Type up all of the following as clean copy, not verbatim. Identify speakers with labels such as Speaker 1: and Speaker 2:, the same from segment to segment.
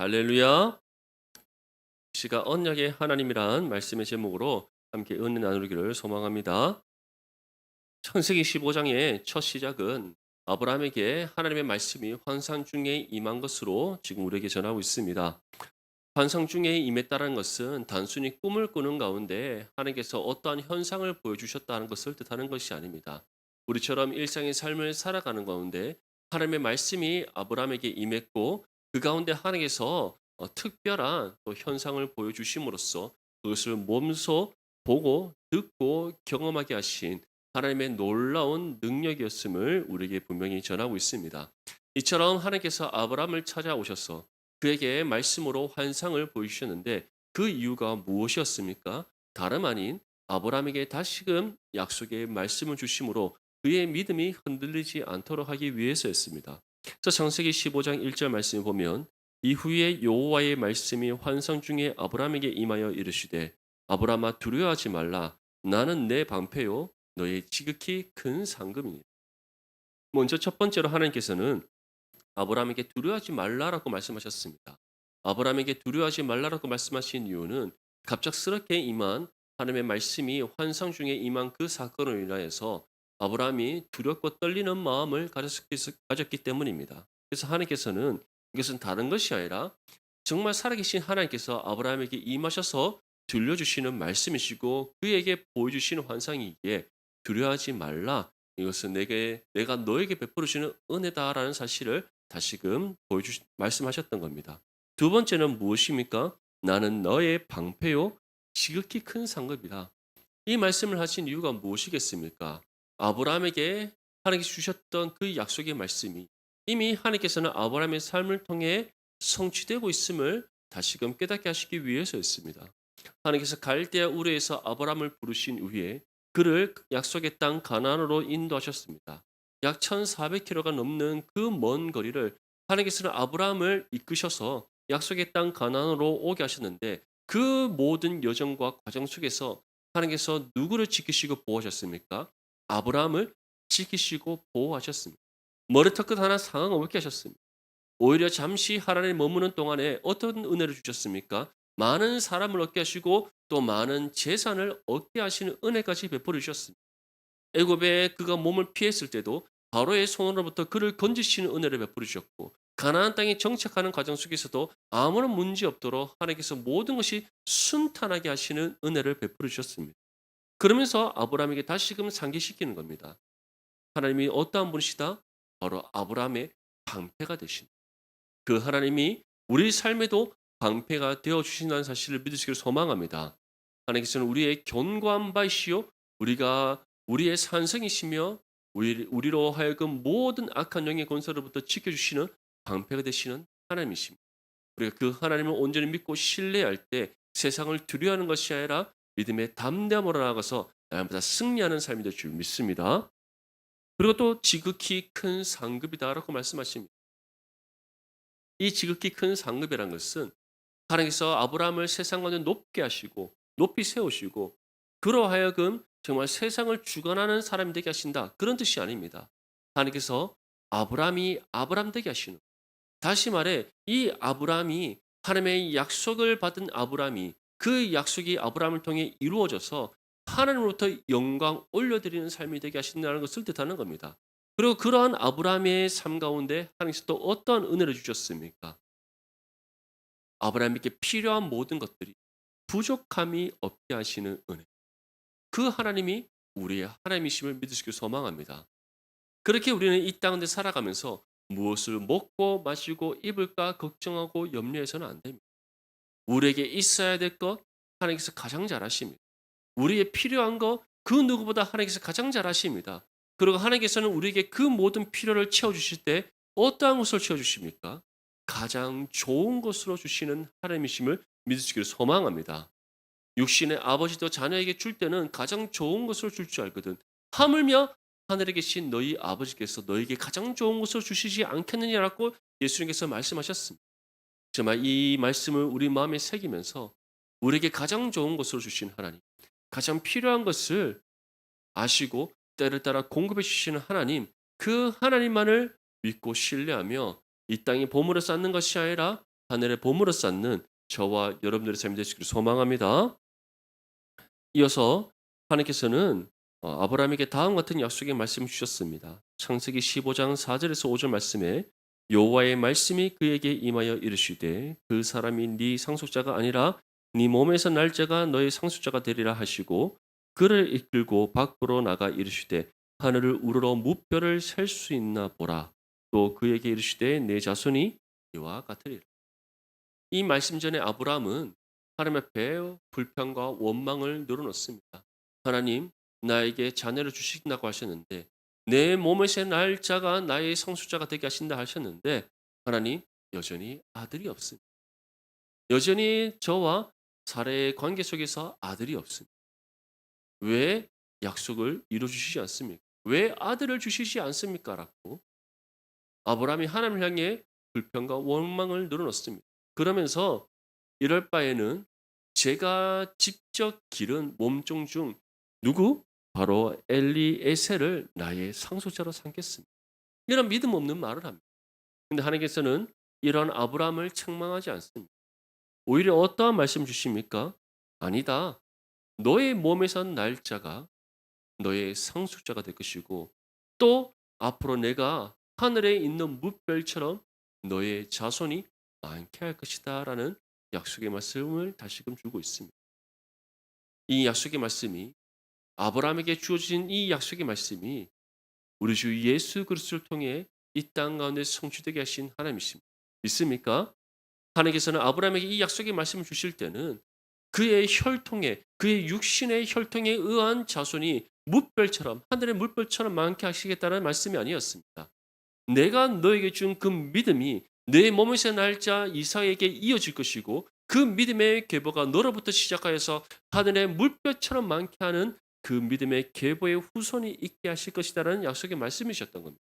Speaker 1: 할렐루야. 시가 언약의 하나님이란 말씀의 제목으로 함께 은혜 나누기를 소망합니다. 창세기 15장의 첫 시작은 아브라함에게 하나님의 말씀이 환상 중에 임한 것으로 지금 우리에게 전하고 있습니다. 환상 중에 임했다는 것은 단순히 꿈을 꾸는 가운데 하나님께서 어떠한 현상을 보여주셨다는 것을 뜻하는 것이 아닙니다. 우리처럼 일상의 삶을 살아가는 가운데 하나님의 말씀이 아브라함에게 임했고 그 가운데 하나님께서 특별한 또 현상을 보여주심으로써 그것을 몸소 보고 듣고 경험하게 하신 하나님의 놀라운 능력이었음을 우리에게 분명히 전하고 있습니다. 이처럼 하나님께서 아브라함을 찾아오셔서 그에게 말씀으로 환상을 보이셨는데 그 이유가 무엇이었습니까? 다름 아닌 아브라함에게 다시금 약속의 말씀을 주심으로 그의 믿음이 흔들리지 않도록 하기 위해서였습니다. 그래서 창세기 15장 1절 말씀을 보면 이후에 여호와의 말씀이 환상 중에 아브라함에게 임하여 이르시되 아브라함아 두려워하지 말라 나는 내 방패요 너의 지극히 큰 상급이니. 먼저 첫 번째로 하나님께서는 아브라함에게 두려워하지 말라라고 말씀하셨습니다. 아브라함에게 두려워하지 말라라고 말씀하신 이유는 갑작스럽게 임한 하나님의 말씀이 환상 중에 임한 그 사건으로 인하여서 아브라함이 두렵고 떨리는 마음을 가졌기 때문입니다. 그래서 하나님께서는 이것은 다른 것이 아니라 정말 살아계신 하나님께서 아브라함에게 임하셔서 들려주시는 말씀이시고 그에게 보여주시는 환상이기에 두려워하지 말라. 이것은 내가 너에게 베풀어 주는 은혜다라는 사실을 다시금 말씀하셨던 겁니다. 두 번째는 무엇입니까? 나는 너의 방패요 지극히 큰 상급이다. 이 말씀을 하신 이유가 무엇이겠습니까? 아브라함에게 하나님께서 주셨던 그 약속의 말씀이 이미 하나님께서는 아브라함의 삶을 통해 성취되고 있음을 다시금 깨닫게 하시기 위해서였습니다. 하나님께서 갈대아 우르에서 아브라함을 부르신 후에 그를 약속의 땅 가나안으로 인도하셨습니다. 약 1,400km가 넘는 그 먼 거리를 하나님께서는 아브라함을 이끄셔서 약속의 땅 가나안으로 오게 하셨는데 그 모든 여정과 과정 속에서 하나님께서 누구를 지키시고 보호하셨습니까? 아브라함을 지키시고 보호하셨습니다. 머리털끝 하나 상황 없게 하셨습니다. 오히려 잠시 하나님 머무는 동안에 어떤 은혜를 주셨습니까? 많은 사람을 얻게 하시고 또 많은 재산을 얻게 하시는 은혜까지 베풀어 주셨습니다. 애굽에 그가 몸을 피했을 때도 바로의 손으로부터 그를 건지시는 은혜를 베풀어 주셨고 가나안 땅에 정착하는 과정 속에서도 아무런 문제 없도록 하나님께서 모든 것이 순탄하게 하시는 은혜를 베풀어 주셨습니다. 그러면서 아브라함에게 다시금 상기시키는 겁니다. 하나님이 어떠한 분이시다? 바로 아브라함의 방패가 되신 그 하나님이 우리 삶에도 방패가 되어 주신다는 사실을 믿으시기를 소망합니다. 하나님께서는 우리의 견고한 바이시요 우리가 우리의 산성이시며 우리로 하여금 모든 악한 영의 권세로부터 지켜주시는 방패가 되시는 하나님이십니다. 우리가 그 하나님을 온전히 믿고 신뢰할 때 세상을 두려워하는 것이 아니라 믿음의 담대함으로 나아가서 날마다 승리하는 삶이 될 줄 믿습니다. 그리고 또 지극히 큰 상급이다라고 말씀하십니다. 이 지극히 큰 상급이라는 것은 하나님께서 아브라함을 세상과는 높게 하시고 높이 세우시고 그로 하여금 정말 세상을 주관하는 사람이 되게 하신다. 그런 뜻이 아닙니다. 하나님께서 아브라함이 아브라함 되게 하시는 다시 말해 이 아브라함이 하나님의 약속을 받은 아브라함이 그 약속이 아브라함을 통해 이루어져서 하나님으로부터 영광 올려드리는 삶이 되게 하신다는 것을 뜻하는 겁니다. 그리고 그러한 아브라함의 삶 가운데 하나님께서 또 어떠한 은혜를 주셨습니까? 아브라함에게 필요한 모든 것들이 부족함이 없게 하시는 은혜. 그 하나님이 우리의 하나님이심을 믿으시길 소망합니다. 그렇게 우리는 이 땅에 살아가면서 무엇을 먹고 마시고 입을까 걱정하고 염려해서는 안 됩니다. 우리에게 있어야 될 것 하나님께서 가장 잘 아십니다. 우리의 필요한 것 그 누구보다 하나님께서 가장 잘 아십니다. 그리고 하나님께서는 우리에게 그 모든 필요를 채워 주실 때 어떠한 것을 채워 주십니까? 가장 좋은 것으로 주시는 하나님이심을 믿으시기를 소망합니다. 육신의 아버지도 자녀에게 줄 때는 가장 좋은 것을 줄 줄 알거든. 하물며 하늘에 계신 너희 아버지께서 너에게 가장 좋은 것을 주시지 않겠느냐라고 예수님께서 말씀하셨습니다. 정말 이 말씀을 우리 마음에 새기면서 우리에게 가장 좋은 것을 주신 하나님, 가장 필요한 것을 아시고 때를 따라 공급해 주시는 하나님, 그 하나님만을 믿고 신뢰하며 이 땅에 보물을 쌓는 것이 아니라 하늘의 보물을 쌓는 저와 여러분들의 삶이 되시기를 소망합니다. 이어서 하나님께서는 아브라함에게 다음 같은 약속의 말씀을 주셨습니다. 창세기 15장 4절에서 5절 말씀에 여호와의 말씀이 그에게 임하여 이르시되 그 사람이 네 상속자가 아니라 네 몸에서 날 자가 너의 상속자가 되리라 하시고 그를 이끌고 밖으로 나가 이르시되 하늘을 우러러 무뼈를 셀 수 있나 보라. 또 그에게 이르시되 내 자손이 이와 같으리라. 이 말씀 전에 아브라함은 하나님 앞에 불평과 원망을 늘어놓습니다. 하나님, 나에게 자녀를 주신다고 하셨는데 내 몸에서 날 자가 나의 성수자가 되게 하신다 하셨는데 하나님, 여전히 아들이 없습니다. 여전히 저와 사례의 관계 속에서 아들이 없습니다. 왜 약속을 이루어주시지 않습니까? 왜 아들을 주시지 않습니까? 라고 아브라함이 하나님을 향해 불평과 원망을 늘어놓습니다. 그러면서 이럴 바에는 제가 직접 기른 몸종 중 누구? 바로 엘리에셀을 나의 상속자로 삼겠습니다. 이런 믿음 없는 말을 합니다. 근데 하나님께서는 이런 아브라함을 책망하지 않습니다. 오히려 어떠한 말씀 주십니까? 아니다. 너의 몸에서 날짜가 너의 상속자가 될 것이고 또 앞으로 내가 하늘에 있는 무별처럼 너의 자손이 많게 할 것이다 라는 약속의 말씀을 다시금 주고 있습니다. 이 약속의 말씀이 아브라함에게 주어진 이 약속의 말씀이 우리 주 예수 그리스도를 통해 이 땅 가운데 성취되게 하신 하나님이십니다. 믿습니까? 하나님께서는 아브라함에게 이 약속의 말씀을 주실 때는 그의 혈통에 그의 육신의 혈통에 의한 자손이 무별처럼 하늘의 물결처럼 많게 하시겠다는 말씀이 아니었습니다. 내가 너에게 준 그 믿음이 내 몸에서 날자 이삭에게 이어질 것이고 그 믿음의 계보가 너로부터 시작하여서 하늘의 물결처럼 많게 하는 그 믿음의 계보의 후손이 있게 하실 것이다라는 약속의 말씀이셨던 겁니다.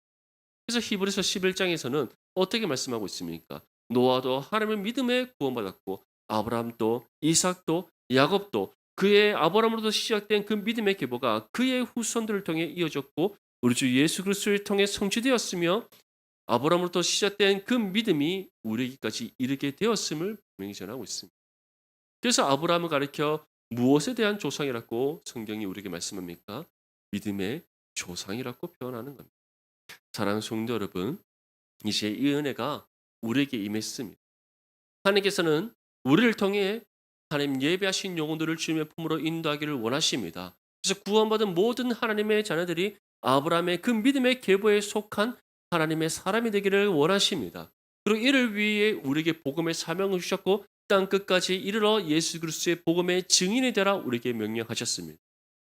Speaker 1: 그래서 히브리서 11장에서는 어떻게 말씀하고 있습니까? 노아도 하나님의 믿음에 구원받았고 아브라함도 이삭도 야곱도 그의 아브라함으로부터 시작된 그 믿음의 계보가 그의 후손들을 통해 이어졌고 우리 주 예수 그리스도를 통해 성취되었으며 아브라함으로부터 시작된 그 믿음이 우리에게까지 이르게 되었음을 분명히 전하고 있습니다. 그래서 아브라함을 가리켜 무엇에 대한 조상이라고 성경이 우리에게 말씀합니까? 믿음의 조상이라고 표현하는 겁니다. 사랑하는 성도 여러분, 이제 이 은혜가 우리에게 임했습니다. 하나님께서는 우리를 통해 하나님 예배하신 영혼들을 주님의 품으로 인도하기를 원하십니다. 그래서 구원받은 모든 하나님의 자녀들이 아브라함의 그 믿음의 계보에 속한 하나님의 사람이 되기를 원하십니다. 그리고 이를 위해 우리에게 복음의 사명을 주셨고 땅 끝까지 이르러 예수 그리스도의 복음의 증인이 되라 우리에게 명령하셨습니다.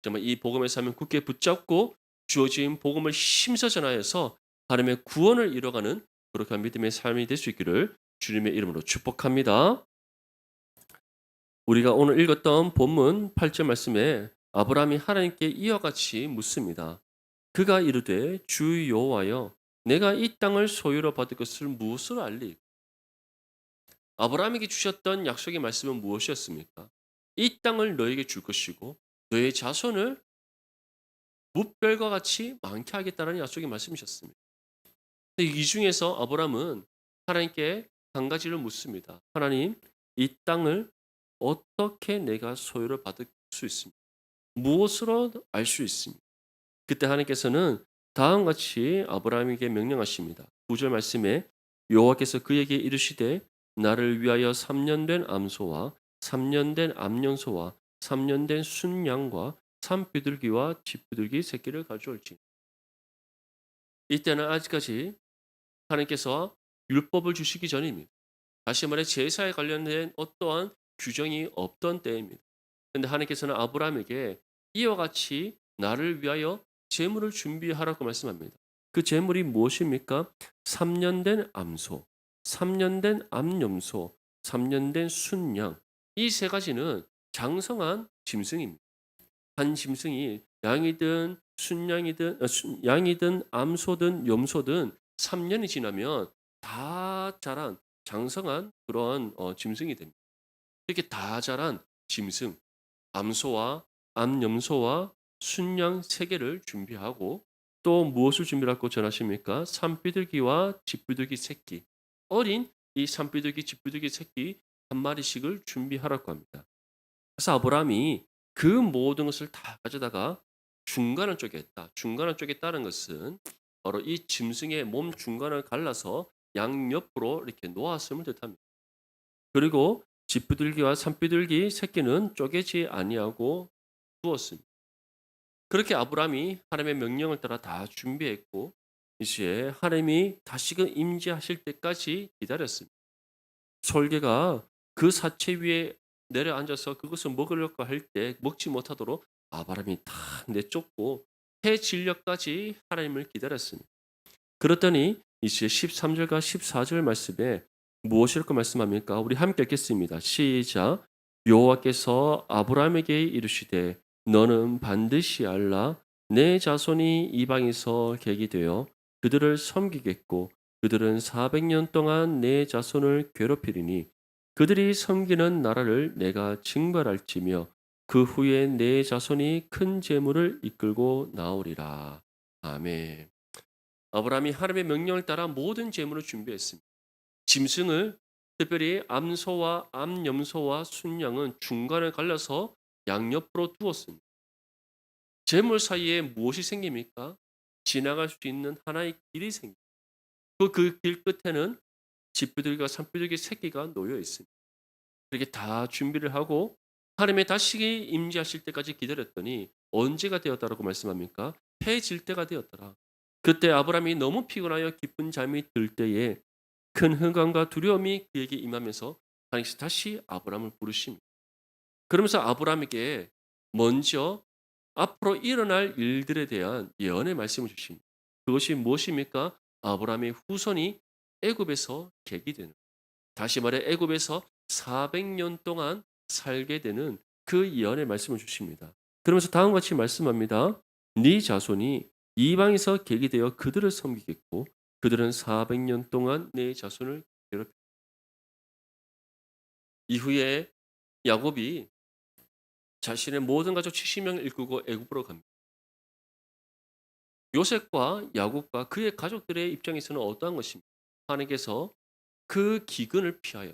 Speaker 1: 정말 이 복음의 사명 굳게 붙잡고 주어진 복음을 힘써 전하여서 하나님의 구원을 이뤄가는 거룩한 믿음의 삶이 될 수 있기를 주님의 이름으로 축복합니다. 우리가 오늘 읽었던 본문 8절 말씀에 아브라함이 하나님께 이와 같이 묻습니다. 그가 이르되 주 여호와여 내가 이 땅을 소유로 받을 것을 무엇으로 알리? 아브라함에게 주셨던 약속의 말씀은 무엇이었습니까? 이 땅을 너에게 줄 것이고 너의 자손을 무별과 같이 많게 하겠다는 약속의 말씀이셨습니다. 이 중에서 아브라함은 하나님께 한 가지를 묻습니다. 하나님, 이 땅을 어떻게 내가 소유를 받을 수 있습니까? 무엇으로 알 수 있습니까? 그때 하나님께서는 다음과 같이 아브라함에게 명령하십니다. 9절 말씀에 여호와께서 그에게 이르시되 나를 위하여 3년 된 암소와 3년 된 암염소와 3년 된 순양과 산비둘기와 쥐비둘기 새끼를 가져올지. 이때는 아직까지 하나님께서 율법을 주시기 전입니다. 다시 말해 제사에 관련된 어떠한 규정이 없던 때입니다. 그런데 하나님께서는 아브라함에게 이와 같이 나를 위하여 제물을 준비하라고 말씀합니다. 그 제물이 무엇입니까? 3년 된 암소, 3년 된 암염소, 3년 된 순양. 이 세 가지는 장성한 짐승입니다. 한 짐승이 양이든 순양이든 양이든 암소든 염소든 3년이 지나면 다 자란 장성한 그런 짐승이 됩니다. 이렇게 다 자란 짐승, 암소와 암염소와 순양 세 개를 준비하고 또 무엇을 준비하고 전하십니까? 산비둘기와 쥐비둘기 새끼, 어린 이 산비둘기, 쥐비둘기 새끼 한 마리씩을 준비하라고 합니다. 그래서 아브라함이 그 모든 것을 다 가져다가 중간을 쪼갰다. 중간을 쪼갰다는 것은 바로 이 짐승의 몸 중간을 갈라서 양옆으로 이렇게 놓았음을 뜻합니다. 그리고 쥐비둘기와 산비둘기 새끼는 쪼개지 아니하고 두었습니다. 그렇게 아브라함이 하나님의 명령을 따라 다 준비했고 이제 하나님이 다시금 임재하실 때까지 기다렸습니다. 솔개가 그 사체 위에 내려앉아서 그것을 먹으려고 할 때 먹지 못하도록 아브라함이 다 내쫓고 해 진려까지 하나님을 기다렸습니다. 그랬더니 이제 13절과 14절 말씀에 무엇이라고 말씀합니까? 우리 함께 읽겠습니다. 시작. 여호와께서 아브라함에게 이르시되 너는 반드시 알라 내 자손이 이방에서 객이 되어 그들을 섬기겠고 그들은 400년 동안 내 자손을 괴롭히리니 그들이 섬기는 나라를 내가 징벌할지며 그 후에 내 자손이 큰 재물을 이끌고 나오리라. 아멘. 아브라함이 하나님의 명령을 따라 모든 재물을 준비했습니다. 짐승을 특별히 암소와 암염소와 순양은 중간을 갈라서 양옆으로 두었습니다. 재물 사이에 무엇이 생깁니까? 지나갈 수 있는 하나의 길이 생깁니다. 그 길 끝에는 쥐비둘기와 산비둘기 새끼가 놓여 있습니다. 그렇게 다 준비를 하고 하나님의 다시 임재하실 때까지 기다렸더니 언제가 되었다라고 말씀합니까? 해 질 때가 되었더라. 그때 아브라함이 너무 피곤하여 깊은 잠이 들 때에 큰 흥감과 두려움이 그에게 임하면서 하나님께서 다시 아브라함을 부르십니다. 그러면서 아브라함에게 먼저 앞으로 일어날 일들에 대한 예언의 말씀을 주십니다. 그것이 무엇입니까? 아브라함의 후손이 애굽에서 객이 되는, 다시 말해 애굽에서 400년 동안 살게 되는 그 예언의 말씀을 주십니다. 그러면서 다음과 같이 말씀합니다. 네 자손이 이방에서 객이 되어 그들을 섬기겠고 그들은 400년 동안 내 자손을 괴롭히. 이후에 야곱이 자신의 모든 가족 70명을 이끌고 애굽으로 갑니다. 요셉과 야곱과 그의 가족들의 입장에서는 어떠한 것입니까? 하나님께서 그 기근을 피하여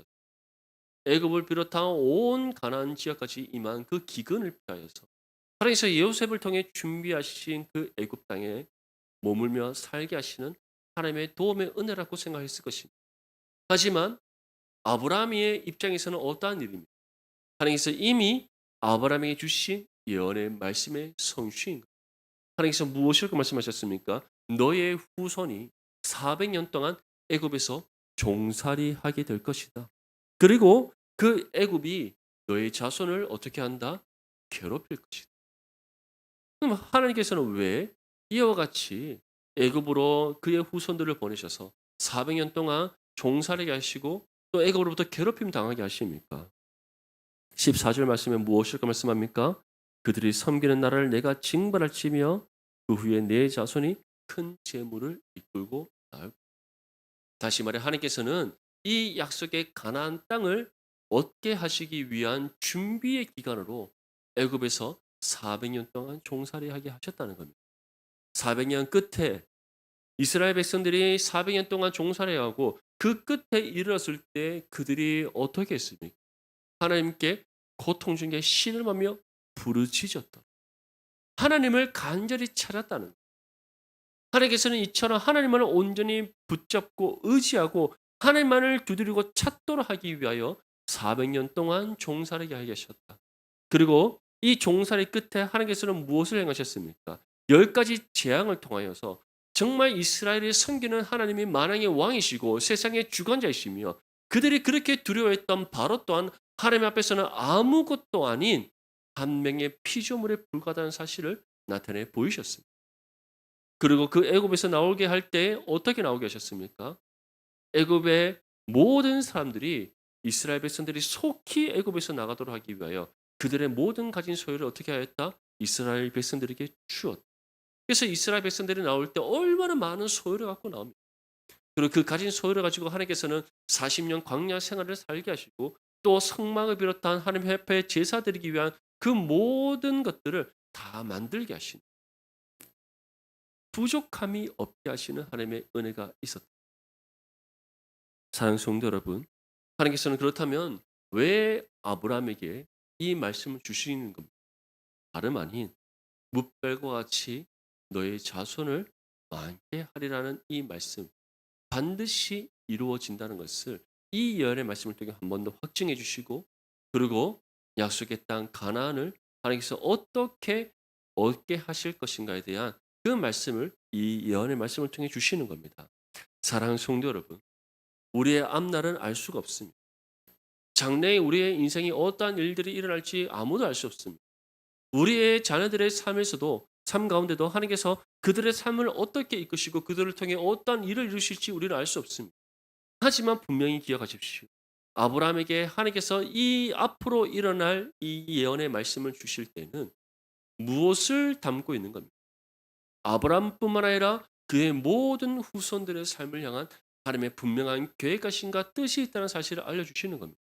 Speaker 1: 애굽을 비롯한 온 가나안 지역까지 임한 그 기근을 피하여서 하나님께서 요셉을 통해 준비하신 그 애굽 땅에 머물며 살게 하시는 하나님의 도움의 은혜라고 생각했을 것입니다. 하지만 아브라함의 입장에서는 어떠한 일입니까? 하나님께서 이미 아브라함에게 주신 예언의 말씀의 성취인 것. 하나님께서 무엇이라고 말씀하셨습니까? 너의 후손이 400년 동안 애굽에서 종살이하게 될 것이다. 그리고 그 애굽이 너의 자손을 어떻게 한다? 괴롭힐 것이다. 그럼 하나님께서는 왜 이와 같이 애굽으로 그의 후손들을 보내셔서 400년 동안 종살이게 하시고 또 애굽으로부터 괴롭힘 당하게 하십니까? 14절 말씀에 무엇일까 말씀합니까? 그들이 섬기는 나라를 내가 징벌할지며 그 후에 내 자손이 큰 재물을 이끌고 나올. 다시 말해 하나님께서는 이 약속의 가나안 땅을 얻게 하시기 위한 준비의 기간으로 애굽에서 400년 동안 종살이하게 하셨다는 겁니다. 400년 끝에 이스라엘 백성들이 400년 동안 종살이하고 그 끝에 이르렀을 때 그들이 어떻게 했습니까? 하나님께 고통 중에 신음하며 부르짖었다. 하나님을 간절히 찾았다는. 하나님께서는 이처럼 하나님만을 온전히 붙잡고 의지하고 하나님만을 두드리고 찾도록 하기 위하여 400년 동안 종살이게 하게 하셨다. 그리고 이 종살이 끝에 하나님께서는 무엇을 행하셨습니까? 10가지 재앙을 통하여서 정말 이스라엘이 섬기는 하나님이 만왕의 왕이시고 세상의 주관자이시며 그들이 그렇게 두려워했던 바로 또한 하나님 앞에서는 아무것도 아닌 한 명의 피조물에 불과하다는 사실을 나타내 보이셨습니다. 그리고 그 애굽에서 나오게 할 때 어떻게 나오게 하셨습니까? 애굽의 모든 사람들이 이스라엘 백성들이 속히 애굽에서 나가도록 하기 위하여 그들의 모든 가진 소유를 어떻게 하였다? 이스라엘 백성들에게 주었다. 그래서 이스라엘 백성들이 나올 때 얼마나 많은 소유를 갖고 나옵니다. 그리고 그 가진 소유를 가지고 하나님께서는 40년 광야 생활을 살게 하시고 또 성막을 비롯한 하나님 앞에 제사 드리기 위한 그 모든 것들을 다 만들게 하신 부족함이 없게 하시는 하나님의 은혜가 있었다. 사랑하는 성도 여러분, 하나님께서는 그렇다면 왜 아브라함에게 이 말씀을 주시는 겁니까? 다름 아닌 뭇별과 같이 너의 자손을 많게 하리라는 이 말씀, 반드시 이루어진다는 것을 이 예언의 말씀을 통해 한 번 더 확증해 주시고, 그리고 약속의 땅 가나안을 하나님께서 어떻게 얻게 하실 것인가에 대한 그 말씀을 이 예언의 말씀을 통해 주시는 겁니다. 사랑하는 성도 여러분, 우리의 앞날은 알 수가 없습니다. 장래에 우리의 인생이 어떠한 일들이 일어날지 아무도 알 수 없습니다. 우리의 자녀들의 삶에서도, 삶 가운데도 하나님께서 그들의 삶을 어떻게 이끄시고 그들을 통해 어떠한 일을 이루실지 우리는 알 수 없습니다. 하지만 분명히 기억하십시오. 아브라함에게 하나님께서 이 앞으로 일어날 이 예언의 말씀을 주실 때는 무엇을 담고 있는 겁니까? 아브라함뿐만 아니라 그의 모든 후손들의 삶을 향한 하나님의 분명한 계획하심과 뜻이 있다는 사실을 알려주시는 겁니다.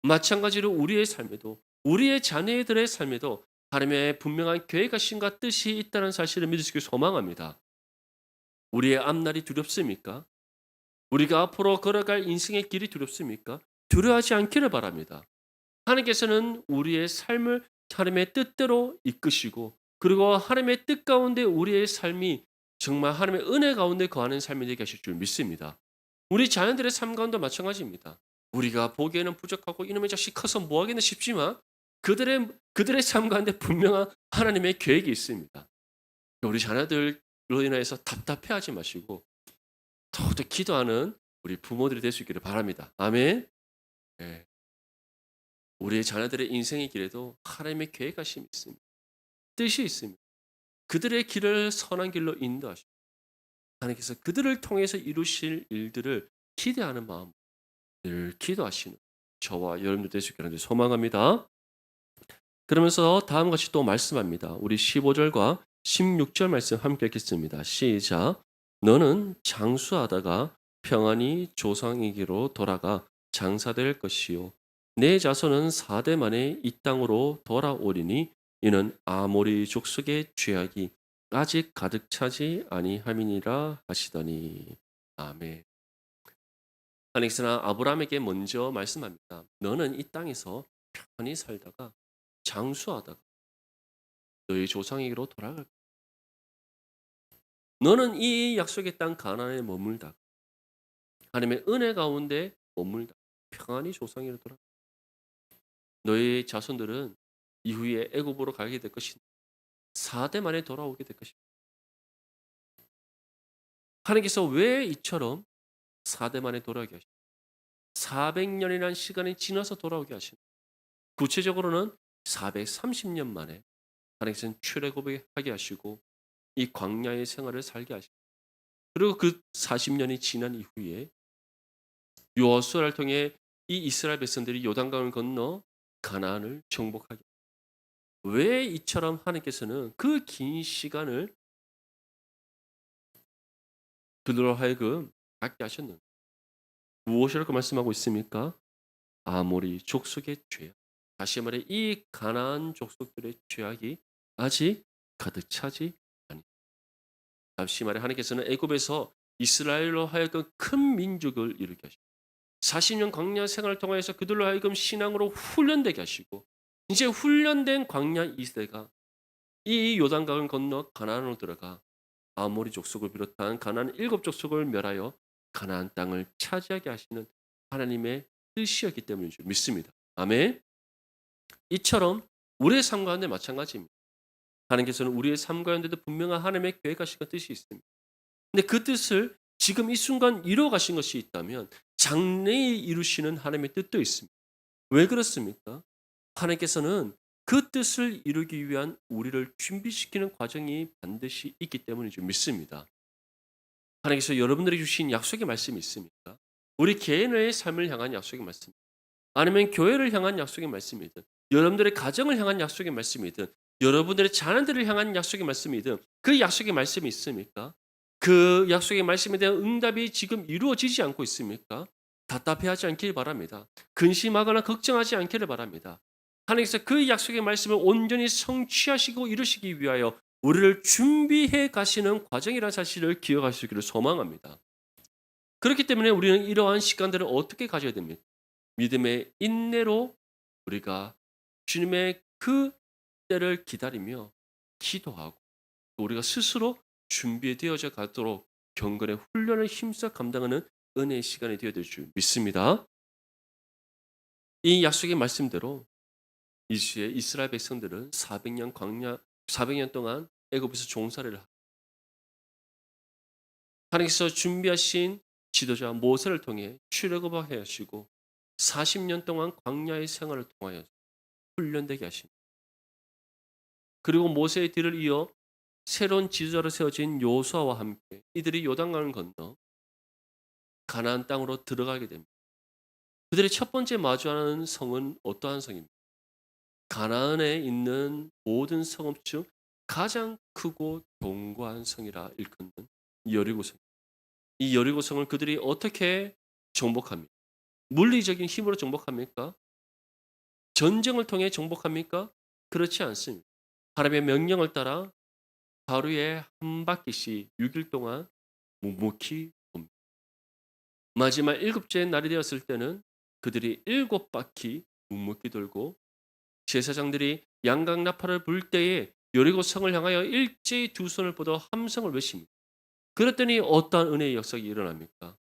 Speaker 1: 마찬가지로 우리의 삶에도, 우리의 자녀들의 삶에도 하나님의 분명한 계획하심과 뜻이 있다는 사실을 믿으시길 소망합니다. 우리의 앞날이 두렵습니까? 우리가 앞으로 걸어갈 인생의 길이 두렵습니까? 두려워하지 않기를 바랍니다. 하나님께서는 우리의 삶을 하나님의 뜻대로 이끄시고, 그리고 하나님의 뜻 가운데 우리의 삶이 정말 하나님의 은혜 가운데 거하는 삶이 되게 하실 줄 믿습니다. 우리 자녀들의 삶 가운데 마찬가지입니다. 우리가 보기에는 부족하고 이놈의 자식 커서 뭐 하겠나 싶지만 그들의 삶 가운데 분명한 하나님의 계획이 있습니다. 우리 자녀들로 인해서 답답해하지 마시고 더욱더 기도하는 우리 부모들이 될 수 있기를 바랍니다. 아멘. 네. 우리의 자녀들의 인생의 길에도 하나님의 계획하심이 있습니다. 뜻이 있습니다. 그들의 길을 선한 길로 인도하시고 하나님께서 그들을 통해서 이루실 일들을 기대하는 마음 늘 기도하시는 저와 여러분들 될 수 있기를 소망합니다. 그러면서 다음과 같이 또 말씀합니다. 우리 15절과 16절 말씀 함께 읽겠습니다. 시작. 너는 장수하다가 평안히 조상에게로 돌아가 장사될 것이요 내 자손은 4대 만에 이 땅으로 돌아오리니 이는 아모리 족속의 죄악이 아직 가득 차지 아니함이니라 하시더니. 아멘. 하나님께서는 아브라함에게 먼저 말씀합니다. 너는 이 땅에서 편히 살다가 장수하다가 너희 조상에게로 돌아갈 거야. 너는 이 약속의 땅 가나안에 머물다가 하나님의 은혜 가운데 머물다 평안히 조상에게로 돌아갈 거야. 너희 자손들은 이후에 애굽으로 가게 될 것인데 4대 만에 돌아오게 될 것입니다. 하나님께서 왜 이처럼 4대 만에 돌아오게 하십니까? 400년이라는 시간이 지나서 돌아오게 하십니다. 구체적으로는 430년 만에 하나님께서는 출애굽하게 하시고 이 광야의 생활을 살게 하시고, 그리고 그 40년이 지난 이후에 여호수아를 통해 이 이스라엘 백성들이 요단강을 건너 가나안을 정복하게. 왜 이처럼 하나님께서는 그 긴 시간을 그들로 하여금 갖게 하셨는가? 무엇이라고 말씀하고 있습니까? 아모리 족속의 죄악. 다시 말해 이 가나안 족속들의 죄악이 아직 가득 차지 아니. 다시 말해 하나님께서는 애굽에서 이스라엘로 하여금 큰 민족을 이루게 하시고 40년 광야 생활을 통해서 그들로 하여금 신앙으로 훈련되게 하시고 이제 훈련된 광야 이세가 이 요단강을 건너 가나안으로 들어가 아모리 족속을 비롯한 가나안 7족속을 멸하여 가나안 땅을 차지하게 하시는 하나님의 뜻이었기 때문인 줄 믿습니다. 아멘. 이처럼 우리의 삶 가운데 마찬가지입니다. 하나님께서는 우리의 삶 가운데도 분명한 하나님의 계획하신 뜻이 있습니다. 근데 그 뜻을 지금 이 순간 이루어 가신 것이 있다면 장래에 이루시는 하나님의 뜻도 있습니다. 왜 그렇습니까? 하나님께서는 그 뜻을 이루기 위한 우리를 준비시키는 과정이 반드시 있기 때문인 줄 믿습니다. 하나님께서 여러분들에게 주신 약속의 말씀이 있습니까? 우리 개인의 삶을 향한 약속의 말씀, 아니면 교회를 향한 약속의 말씀이든, 여러분들의 가정을 향한 약속의 말씀이든, 여러분들의 자녀들을 향한 약속의 말씀이든 그 약속의 말씀이 있습니까? 그 약속의 말씀에 대한 응답이 지금 이루어지지 않고 있습니까? 답답해하지 않길 바랍니다. 근심하거나 걱정하지 않기를 바랍니다. 하나님께서 그 약속의 말씀을 온전히 성취하시고 이루시기 위하여 우리를 준비해 가시는 과정이라는 사실을 기억하시기를 소망합니다. 그렇기 때문에 우리는 이러한 시간들을 어떻게 가져야 됩니까? 믿음의 인내로 우리가 주님의 그 때를 기다리며 기도하고 또 우리가 스스로 준비되어져 가도록 경건의 훈련을 힘써 감당하는 은혜의 시간이 되어야 될 줄 믿습니다. 이 약속의 말씀대로 이 시에 이스라엘 백성들은 400년 동안 애굽에서 종살이를 하나님께서 준비하신 지도자 모세를 통해 출애굽하게 하시고 40년 동안 광야의 생활을 통하여 훈련되게 하십니다. 그리고 모세의 뒤를 이어 새로운 지도자로 세워진 요수아와 함께 이들이 요단강을 건너 가나안 땅으로 들어가게 됩니다. 그들이 첫 번째 마주하는 성은 어떠한 성입니까? 가나안에 있는 모든 성읍 중 가장 크고 견고한 성이라 일컫는 여리고성. 이 여리고성을 그들이 어떻게 정복합니까? 물리적인 힘으로 정복합니까? 전쟁을 통해 정복합니까? 그렇지 않습니다. 하나님의 명령을 따라 하루에 한 바퀴씩 6일 동안 묵묵히 돕니다. 마지막 7째 날이 되었을 때는 그들이 7바퀴 묵묵히 돌고 제사장들이 양각 나팔을 불 때에 여리고 성을 향하여 일제히 두 손을 뻗어 함성을 외칩니다. 그랬더니 어떠한 은혜의 역사가 일어납니까?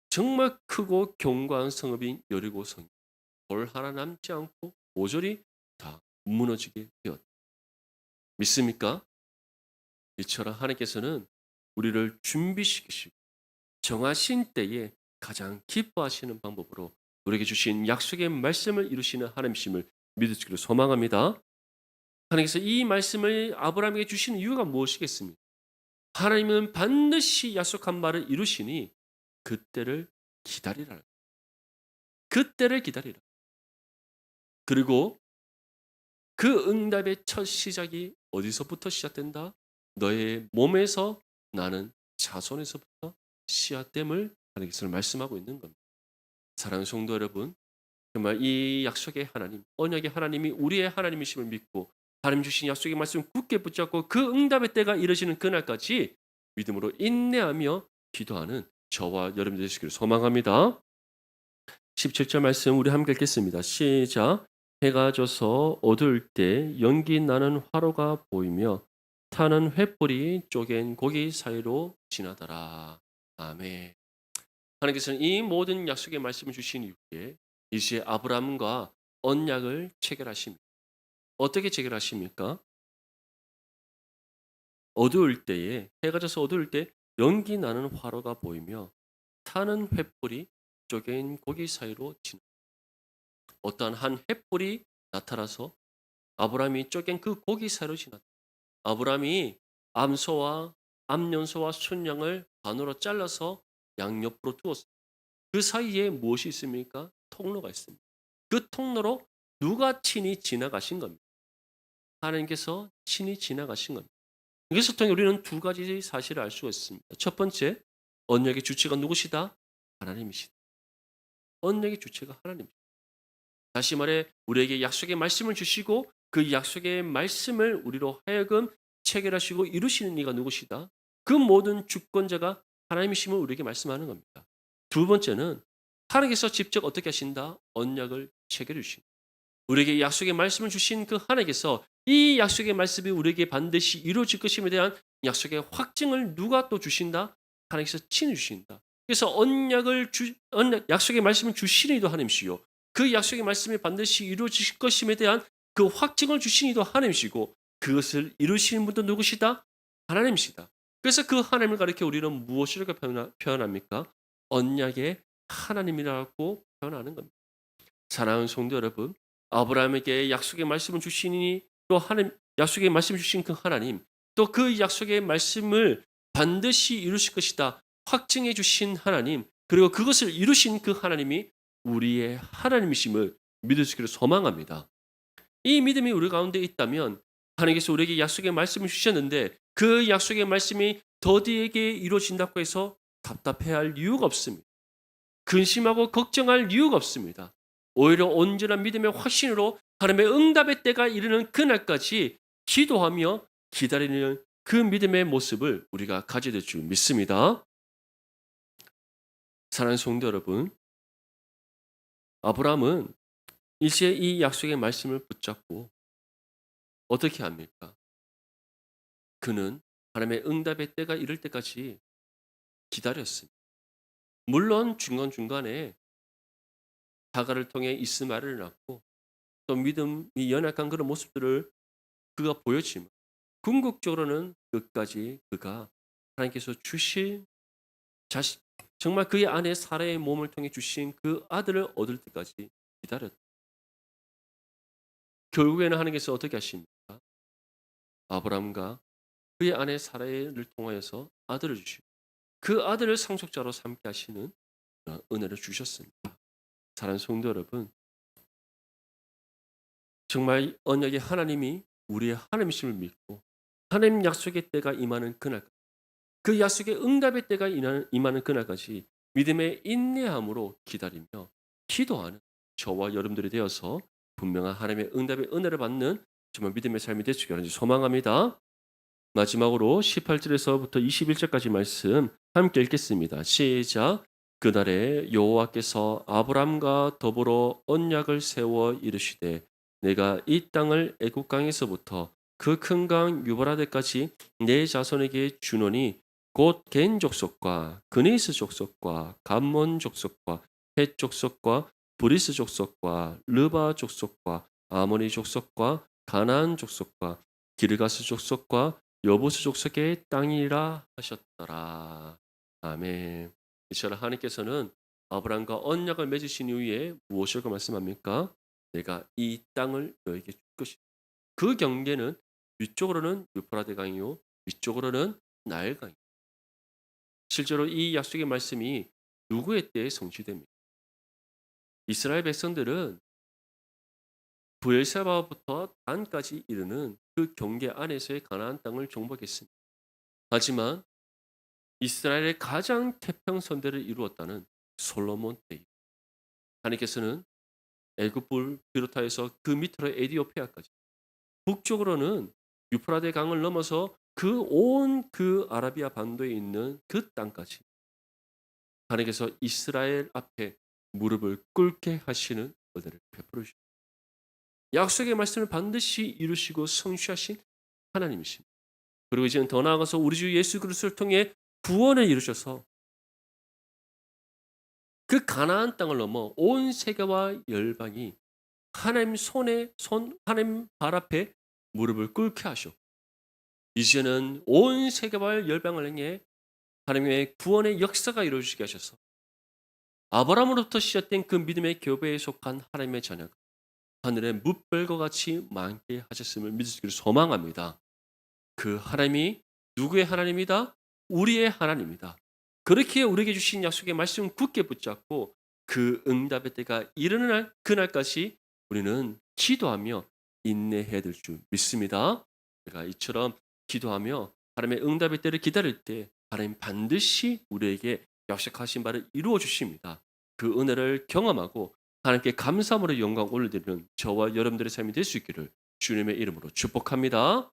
Speaker 1: 정말 크고 견고한 성읍인 여리고 성, 돌 하나 남지 않고 모조리 다 무너지게 되었다. 믿습니까? 이처럼 하나님께서는 우리를 준비시키시고 정하신 때에 가장 기뻐하시는 방법으로 우리에게 주신 약속의 말씀을 이루시는 하나님이심을 믿으시기를 소망합니다. 하나님께서 이 말씀을 아브라함에게 주시는 이유가 무엇이겠습니까? 하나님은 반드시 약속한 말을 이루시니 그때를 기다리라. 그때를 기다리라. 그리고 그 응답의 첫 시작이 어디서부터 시작된다? 너의 몸에서 나는 자손에서부터 씨앗됨을 하나님께서 말씀하고 있는 겁니다. 사랑하는 성도 여러분, 정말 이 약속의 하나님, 언약의 하나님이 우리의 하나님이심을 믿고 하나님 주신 약속의 말씀을 굳게 붙잡고 그 응답의 때가 이루어지는 그날까지 믿음으로 인내하며 기도하는 저와 여러분들 되시기를 소망합니다. 17절 말씀 우리 함께 읽겠습니다. 시작. 해가 져서 어두울 때 연기 나는 화로가 보이며 타는 횃불이 쪼갠 고기 사이로 지나더라. 아멘. 하나님께서는 이 모든 약속의 말씀을 주신 이후에 이제 아브라함과 언약을 체결하십니다. 어떻게 체결하십니까? 어두울 때에 해가 져서 어두울 때 연기 나는 화로가 보이며 타는 횃불이 쪼갠 고기 사이로 지나. 어떠한 한 횃불이 나타나서 아브라함이 쪼갠 그 고기 사이로 지났다. 아브라함이 암소와 암연소와 순양을 반으로 잘라서 양옆으로 두었습니다. 그 사이에 무엇이 있습니까? 통로가 있습니다. 그 통로로 누가 친히 지나가신 겁니다. 하나님께서 친히 지나가신 겁니다. 여기서 통해 우리는 두 가지 사실을 알 수가 있습니다. 첫 번째, 언약의 주체가 누구시다? 하나님이시다. 언약의 주체가 하나님이시다. 다시 말해 우리에게 약속의 말씀을 주시고 그 약속의 말씀을 우리로 하여금 체결하시고 이루시는 이가 누구시다? 그 모든 주권자가 하나님이심을 우리에게 말씀하는 겁니다. 두 번째는 하나님께서 직접 어떻게 하신다? 언약을 체결해 주신다. 우리에게 약속의 말씀을 주신 그 하나님께서 이 약속의 말씀이 우리에게 반드시 이루어질 것임에 대한 약속의 확증을 누가 또 주신다? 하나님께서 친히 주신다. 그래서 약속의 말씀을 주시는 이도 하나님이시요. 그 약속의 말씀이 반드시 이루어질 것임에 대한 그 확증을 주신 이도 하나님이시고 그것을 이루시는 분도 누구시다? 하나님이시다. 그래서 그 하나님을 가리켜 우리는 무엇이라고 표현합니까? 언약의 하나님이라고 표현하는 겁니다. 사랑하는 성도 여러분, 아브라함에게 약속의 말씀을 주시니 또 하나님 약속의 말씀을 주신 그 하나님, 또 그 약속의 말씀을 반드시 이루실 것이다 확증해 주신 하나님, 그리고 그것을 이루신 그 하나님이 우리의 하나님이심을 믿으시기를 소망합니다. 이 믿음이 우리 가운데 있다면 하나님께서 우리에게 약속의 말씀을 주셨는데 그 약속의 말씀이 더디에게 이루어진다고 해서 답답해할 이유가 없습니다. 근심하고 걱정할 이유가 없습니다. 오히려 온전한 믿음의 확신으로 하나님의 응답의 때가 이르는 그날까지 기도하며 기다리는 그 믿음의 모습을 우리가 가지게 될 줄 믿습니다. 사랑하는 성도 여러분, 아브라함은 이제 이 약속의 말씀을 붙잡고 어떻게 합니까? 그는 하나님의 응답의 때가 이를 때까지 기다렸습니다. 물론 중간중간에 하갈을 통해 이스마엘을 낳고 또 믿음이 연약한 그런 모습들을 그가 보였지만 궁극적으로는 끝까지 그가 하나님께서 주신 자식, 정말 그의 아내 사라의 몸을 통해 주신 그 아들을 얻을 때까지 기다렸다. 결국에는 하나님께서 어떻게 하십니까? 아브라함과 그의 아내 사라를 통하여서 아들을 주시고 그 아들을 상속자로 삼게 하시는 은혜를 주셨습니다. 사랑하는 성도 여러분, 정말 언약의 하나님이 우리의 하나님이심을 믿고 하나님 약속의 때가 임하는 그날, 그 약속의 응답의 때가 임하는 그날까지 믿음의 인내함으로 기다리며 기도하는 저와 여러분들이 되어서 분명한 하나님의 응답의 은혜를 받는 정말 믿음의 삶이 되시기를 소망합니다. 마지막으로 18절에서부터 21절까지 말씀 함께 읽겠습니다. 시작. 그날에 여호와께서 아브람과 더불어 언약을 세워 이르시되 내가 이 땅을 애굽 강에서부터 그 큰 강 유브라데까지 내 자손에게 주노니 곧 겐 족속과 그니스 족속과 감몬 족속과 헷 족속과 브리스 족속과 르바 족속과 아모니 족속과 가나안 족속과 기르가스 족속과 여보스 족속의 땅이라 하셨더라. 아멘. 이처럼 하나님께서는 아브라함과 언약을 맺으신 이후에 무엇이라고 말씀합니까? 내가 이 땅을 너에게 줄 것이다. 그 경계는 위쪽으로는 유프라데 강이요, 위쪽으로는 나일 강이요. 실제로 이 약속의 말씀이 누구의 때에 성취됩니까? 이스라엘 백성들은 브엘세바부터 단까지 이르는 그 경계 안에서의 가나안 땅을 정복했습니다. 하지만 이스라엘의 가장 태평선대를 이루었다는 솔로몬 때 하나님께서는 애굽을 비롯하여서 그 밑으로 에디오피아까지 북쪽으로는 유프라데 강을 넘어서 그 온 그 아라비아 반도에 있는 그 땅까지 하나님께서 이스라엘 앞에 무릎을 꿇게 하시는 은혜를 베풀어 주십니다. 약속의 말씀을 반드시 이루시고 성취하신 하나님이십니다. 그리고 이제는 더 나아가서 우리 주 예수 그리스도를 통해 구원을 이루셔서 그 가나안 땅을 넘어 온 세계와 열방이 하나님 하나님 발 앞에 무릎을 꿇게 하셨고 이제는 온 세계와 열방을 향해 하나님의 구원의 역사가 이루어지게 하셔서 아브라함으로부터 시작된 그 믿음의 교배에 속한 하나님의 자녀가 하늘의 뭇별과 같이 많게 하셨음을 믿으시기를 소망합니다. 그 하나님이 누구의 하나님이다? 우리의 하나님이다. 그렇게 우리에게 주신 약속의 말씀 굳게 붙잡고 그 응답의 때가 이르는 그날까지 우리는 기도하며 인내해야 될 줄 믿습니다. 제가 이처럼 기도하며 하나님의 응답의 때를 기다릴 때 하나님 반드시 우리에게 약속하신 바를 이루어 주십니다. 그 은혜를 경험하고 하나님께 감사함으로 영광 올려드리는 저와 여러분들의 삶이 될 수 있기를 주님의 이름으로 축복합니다.